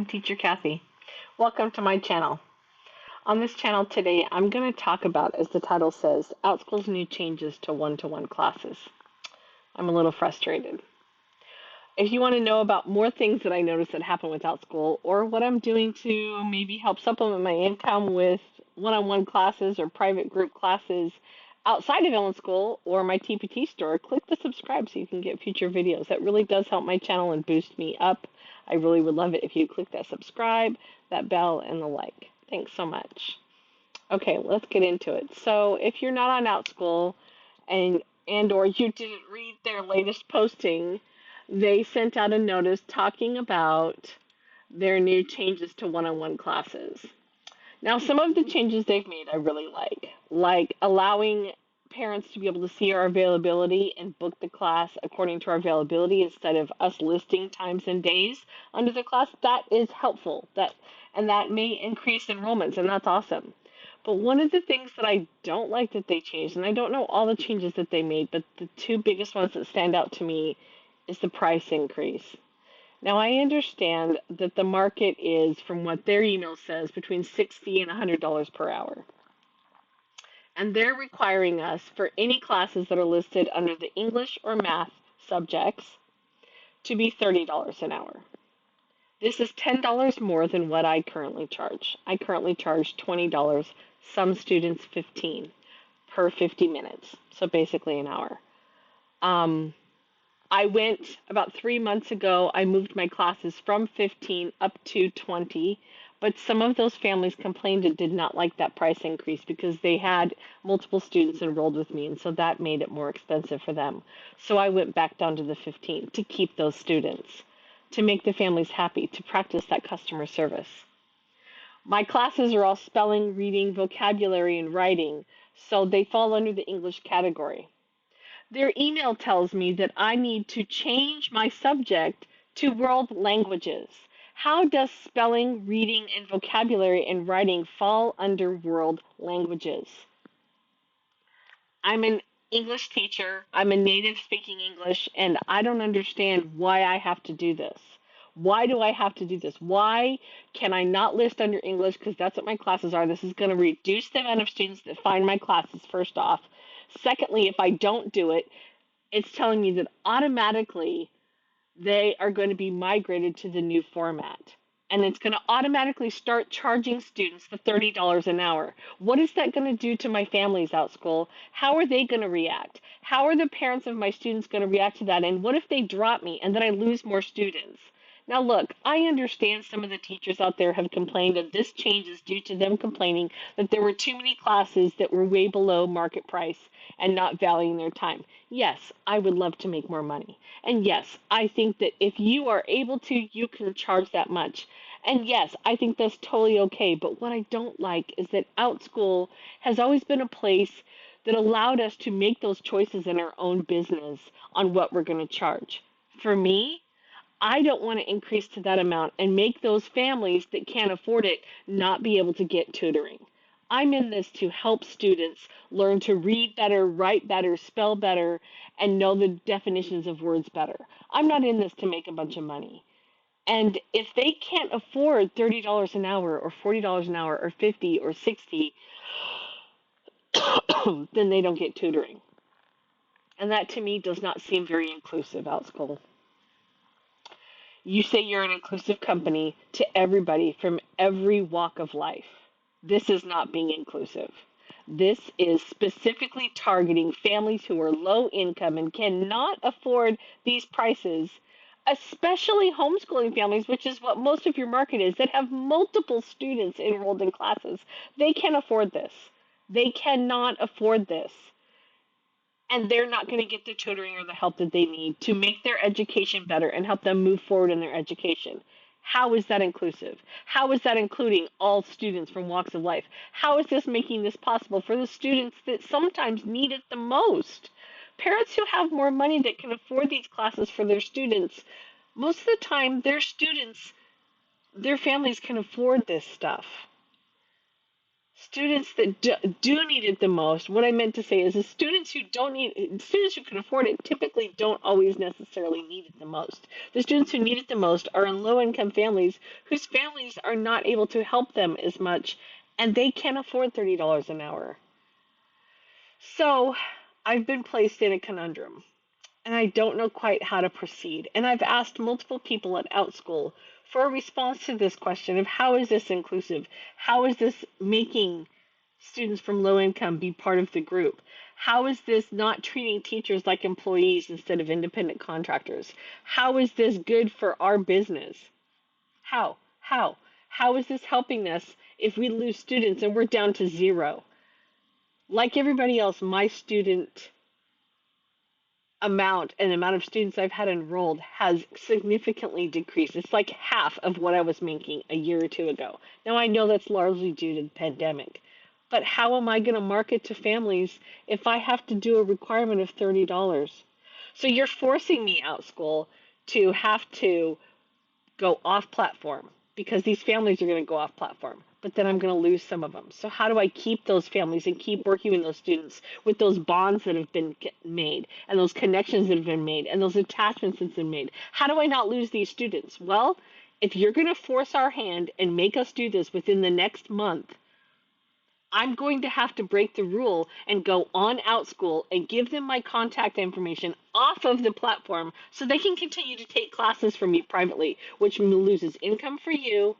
Teacher Kathy. Welcome to my channel. On this channel today, I'm going to talk about, as the title says, Outschool's new changes to one-to-one classes. I'm a little frustrated. If you want to know about more things that I noticed that happen with Outschool, or what I'm doing to maybe help supplement my income with one-on-one classes or private group classes outside of Outschool or my TPT store, click the subscribe so you can get future videos. That really does help my channel and boost me up. I really would love it if you click that subscribe, that bell, and the like. Thanks so much. Okay, let's get into it. So if you're not on Outschool and or you didn't read their latest posting, they sent out a notice talking about their new changes to one-on-one classes. Now, some of the changes they've made I really like allowing parents to be able to see our availability and book the class according to our availability instead of us listing times and days under the class. That is helpful. That may increase enrollments, and that's awesome. But one of the things that I don't like that they changed, and I don't know all the changes that they made, but the two biggest ones that stand out to me is the price increase. Now, I understand that the market is, from what their email says, between $60 and $100 per hour. And they're requiring us for any classes that are listed under the English or math subjects to be $30 an hour. This is $10 more than what I currently charge. I currently charge $20, some students $15 per 50 minutes, so basically an hour. I went about 3 months ago, I moved my classes from 15 up to 20, but some of those families complained and did not like that price increase because they had multiple students enrolled with me, and so that made it more expensive for them. So I went back down to the 15 to keep those students, to make the families happy, to practice that customer service. My classes are all spelling, reading, vocabulary, and writing, so they fall under the English category. Their email tells me that I need to change my subject to world languages. How does spelling, reading, and vocabulary and writing fall under world languages? I'm an English teacher. I'm a native speaking English, and I don't understand why I have to do this. Why do I have to do this? Why can I not list under English? Because that's what my classes are. This is going to reduce the amount of students that find my classes, first off. Secondly, if I don't do it, it's telling me that automatically they are going to be migrated to the new format. And it's going to automatically start charging students the $30 an hour. What is that going to do to my families Outschool? How are they going to react? How are the parents of my students going to react to that? And what if they drop me and then I lose more students? Now, look, I understand some of the teachers out there have complained, and this change is due to them complaining that there were too many classes that were way below market price and not valuing their time. Yes, I would love to make more money. And yes, I think that if you are able to, you can charge that much. And yes, I think that's totally okay. But what I don't like is that Outschool has always been a place that allowed us to make those choices in our own business on what we're going to charge. For me, I don't want to increase to that amount and make those families that can't afford it not be able to get tutoring. I'm in this to help students learn to read better, write better, spell better, and know the definitions of words better. I'm not in this to make a bunch of money. And if they can't afford $30 an hour or $40 an hour or 50 or 60, then they don't get tutoring. And that to me does not seem very inclusive, Outschool. You say you're an inclusive company to everybody from every walk of life. This is not being inclusive. This is specifically targeting families who are low income and cannot afford these prices, especially homeschooling families, which is what most of your market is, that have multiple students enrolled in classes. They can't afford this. They cannot afford this. And they're not going to get the tutoring or the help that they need to make their education better and help them move forward in their education. How is that inclusive? How is that including all students from walks of life? How is this making this possible for the students that sometimes need it the most? Parents who have more money that can afford these classes for their students, most of the time their students, their families can afford this stuff. students that do need it the most, what I meant to say is the students who don't need students who can afford it typically don't always necessarily need it the most. The students who need it the most are in low income families whose families are not able to help them as much and they can't afford $30 an hour. So I've been placed in a conundrum and I don't know quite how to proceed. And I've asked multiple people at Outschool for a response to this question of how is this inclusive? How is this making students from low income be part of the group? How is this not treating teachers like employees instead of independent contractors? How is this good for our business? How? How? How is this helping us if we lose students and we're down to zero? Like everybody else, my student amount and amount of students I've had enrolled has significantly decreased. It's like half of what I was making a year or two ago. Now I know that's largely due to the pandemic, but how am I going to market to families if I have to do a requirement of $30? So you're forcing me, Outschool, to have to go off platform because these families are going to go off platform. But then I'm going to lose some of them. So how do I keep those families and keep working with those students with those bonds that have been made and those connections that have been made and those attachments that have been made? How do I not lose these students? Well, if you're going to force our hand and make us do this within the next month, I'm going to have to break the rule and go on Outschool and give them my contact information off of the platform so they can continue to take classes from me privately, which loses income for you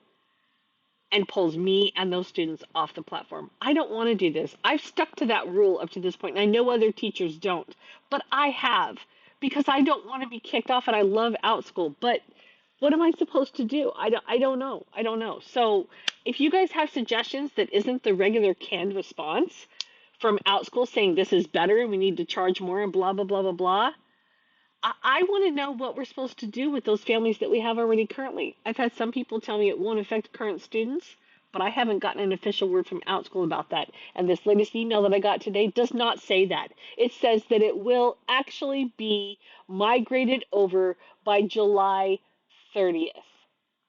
and pulls me and those students off the platform. I don't want to do this. I've stuck to that rule up to this point, and I know other teachers don't, but I have because I don't want to be kicked off and I love Outschool, but what am I supposed to do? I don't know. I don't know. So if you guys have suggestions that isn't the regular canned response from Outschool saying this is better and we need to charge more and blah, blah, blah, blah, blah, I want to know what we're supposed to do with those families that we have already currently. I've had some people tell me it won't affect current students, but I haven't gotten an official word from Outschool about that. And this latest email that I got today does not say that. It says that it will actually be migrated over by July 30th.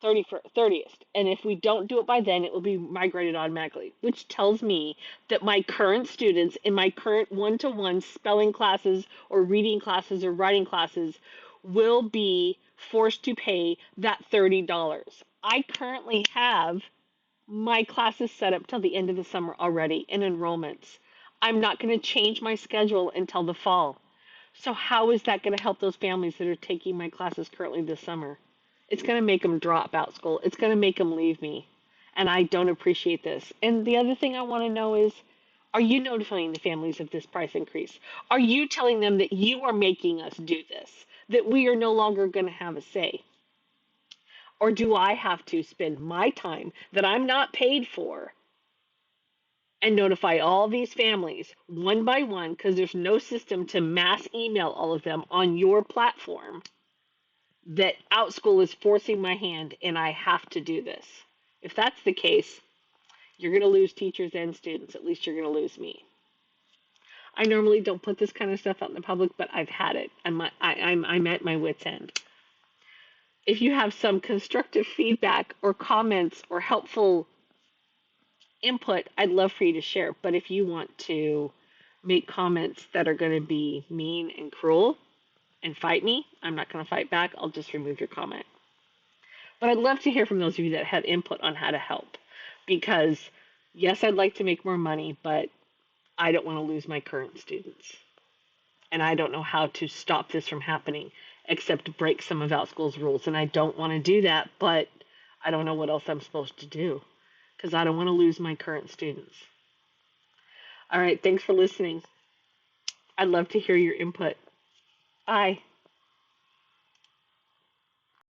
30th. And if we don't do it by then, it will be migrated automatically, which tells me that my current students in my current one-to-one spelling classes or reading classes or writing classes will be forced to pay that $30. I currently have my classes set up till the end of the summer already in enrollments. I'm not going to change my schedule until the fall. So how is that going to help those families that are taking my classes currently this summer? It's going to make them drop Outschool. It's going to make them leave me. And I don't appreciate this. And the other thing I want to know is, are you notifying the families of this price increase? Are you telling them that you are making us do this? That we are no longer going to have a say? Or do I have to spend my time that I'm not paid for and notify all these families one by one because there's no system to mass email all of them on your platform that Outschool is forcing my hand and I have to do this? If that's the case, you're going to lose teachers and students. At least you're going to lose me. I normally don't put this kind of stuff out in the public, but I've had it. I'm at my wit's end. If you have some constructive feedback or comments or helpful input, I'd love for you to share. But if you want to make comments that are going to be mean and cruel and fight me, I'm not going to fight back. I'll just remove your comment. But I'd love to hear from those of you that had input on how to help. Because, yes, I'd like to make more money, but I don't want to lose my current students. And I don't know how to stop this from happening except break some of Outschool's rules. And I don't want to do that, but I don't know what else I'm supposed to do because I don't want to lose my current students. All right, thanks for listening. I'd love to hear your input. Bye.